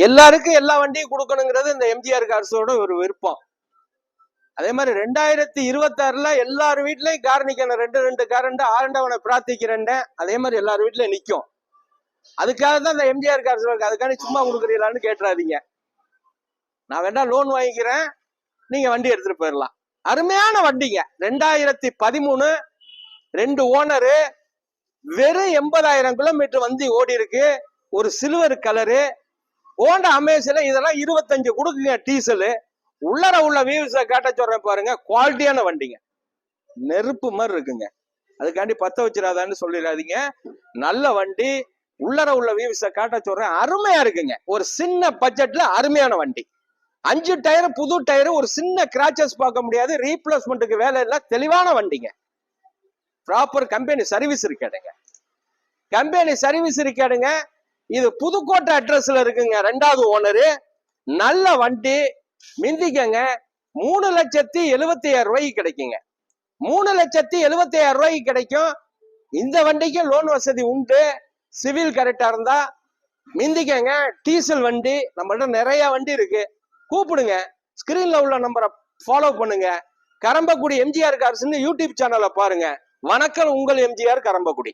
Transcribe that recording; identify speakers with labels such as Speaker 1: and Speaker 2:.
Speaker 1: எல்லாருக்கும் எல்லா வண்டியும் கொடுக்கணுங்கிறது இந்த எம்ஜிஆர் அரசோட ஒரு விருப்பம். அதே மாதிரி 2026ல எல்லார் வீட்லயும் கார் நிக்கணும். 2 கார் ஆண்டவனை பிரார்த்திக்கிறேன். அதே மாதிரி எல்லார் வீட்லயும் நிக்கும். அதுக்காக தான் இந்த எம்ஜிஆர் கார் இருக்கு. அதுக்காண்டி சும்மா கொடுக்குறீங்களான்னு கேட்டுறாதீங்க. நான் வேணா லோன் வாங்கிக்கிறேன், நீங்க வண்டி எடுத்துட்டு போயிடலாம். அருமையான வண்டிங்க. 2013 2 ஓனரு, வெறும் 80,000 கிலோமீட்டர் வண்டி ஓடி இருக்கு. ஒரு சில்வர் கலரு ஹோண்டா அமேஸ்ல. இதெல்லாம் 25 கொடுக்குங்க டீசலு. உள்ளர உள்ள வியூஸை காட்ட சொல்றேன் பாருங்க. குவாலிட்டியான வண்டிங்க, நெருப்பு மாதிரி இருக்குங்க. அதுக்காண்டி பத்த வச்சிடாதான்னு சொல்லிடாதீங்க. நல்ல வண்டி. உள்ளர உள்ள வியூஸை காட்ட சொல்றேன். அருமையா இருக்குங்க. ஒரு சின்ன பட்ஜெட்ல அருமையான வண்டி. 5 டயர் புது டயர். ஒரு சின்ன கிராச்சஸ் பார்க்க முடியாது. ரீப்ளேஸ்மெண்ட்டுக்கு வேலை இல்லை. தெளிவான வண்டிங்க. ப்ராப்பர் கம்பெனி சர்வீஸ் இருக்காடுங்க. கம்பெனி சர்வீஸ் இருக்காடுங்க. இது புதுக்கோட்டை அட்ரஸ்ல இருக்குங்க. 2வது ஓனரு. நல்ல வண்டி. மிந்திக்கங்க. 3,70,000 ரூபாய்க்கு கிடைக்குங்க. 3,70,000 ரூபாய்க்கு கிடைக்கும். இந்த வண்டிக்கு லோன் வசதி உண்டு. சிவில் கரெக்டா இருந்தா மிந்திக்கங்க. டீசல் வண்டி. நம்மள்ட்ட நிறைய வண்டி இருக்கு. கூப்பிடுங்க. ஸ்கிரீன்ல உள்ள நம்பரை ஃபாலோ பண்ணுங்க. கரம்பக்குடி எம்ஜிஆர் கார்ஸ்னு யூடியூப் சேனலை பாருங்க. வணக்கம், உங்கள் எம்ஜிஆர் கரம்பக்குடி.